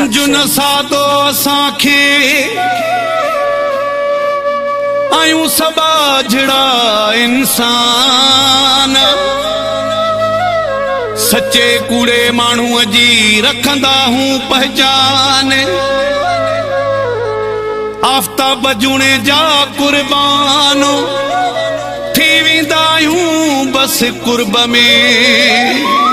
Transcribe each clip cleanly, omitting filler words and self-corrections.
समझ न सादो असांखे आयूं सबा जड़ा इंसान सच्चे कूड़े माण्हूअ जी रखंदा हूं पहचान आफ़ताब जूणे जा कुर्बान थी वेंदा आहियूं बस कुर्ब में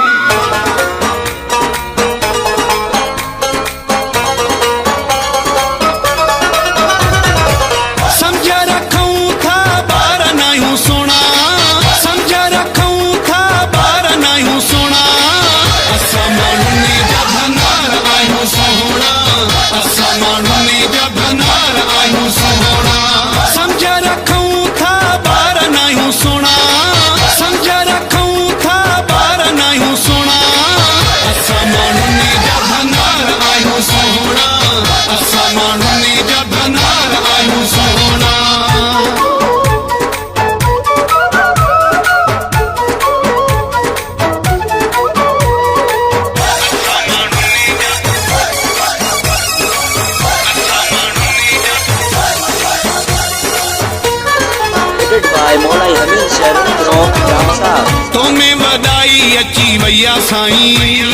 तुम्हें वदाई अची वैया साईं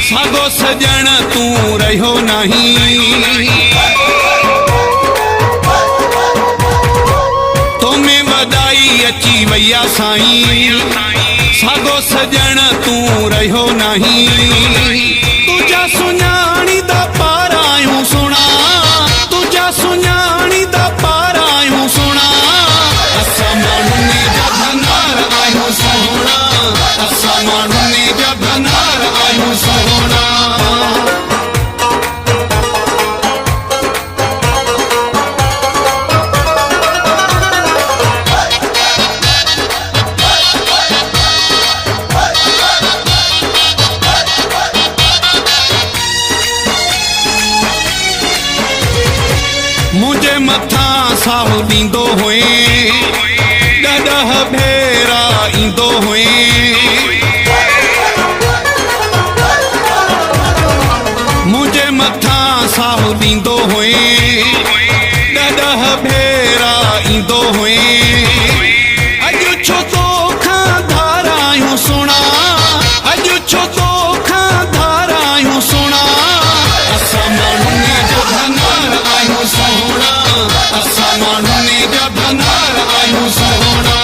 सागो सजण तू रहो नहीं तुम्हें वदाई अची वैया साईं सागो सजण तू रहो नहीं तुझा सुञाणी दा पार आयूं सुना तुझा सुञाणी दा पार आयूं सुना असां माण्हुनि जा भंडार आयूं सोना असां माण्हुनि जा भंडार आयूं सोना मुझे मथा साहु ॾींदो हुए ॾह भेरा ईंदो हुए मुझे मथा साहु ॾींदो हुए ॾह भेरा ईंदो हुए अॼु छो तोखां धार आयूं सुना अॼु छो तोखां धार आयूं सुना असां माण्हुनि जा भंडार आयूं सोना असां माण्हुनि जा भंडार आयूं सोना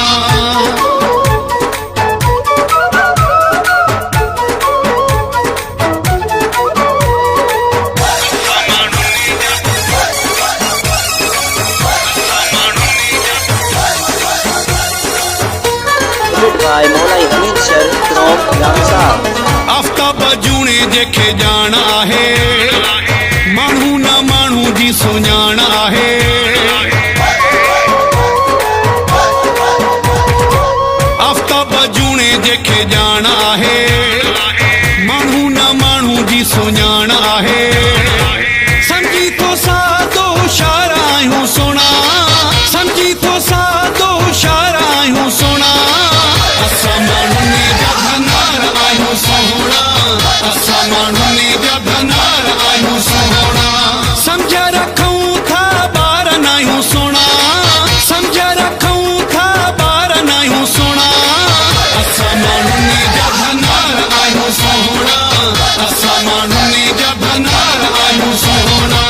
आफ़ताब जूणे जेके ॼाण आहे माण्हू न माण्हू जी सुञाण आहे आफ़ताब जूणे जेके ॼाण आहे माण्हू न माण्हू जी सुञाण आहे समझी तो सादो शार आयूं सुना समझी तो सादो शार आयूं सुना असां माण्हुनि जा भंडार आयूं सोना असां माण्हुनि जा भंडार आयूं सोना समझ रखूं था ॿार नायूं सुना समझ रखूं था ॿार नायूं सुना असां माण्हुनि जा भंडार आयूं सोना असां माण्हुनि जा भंडार आयूं सोना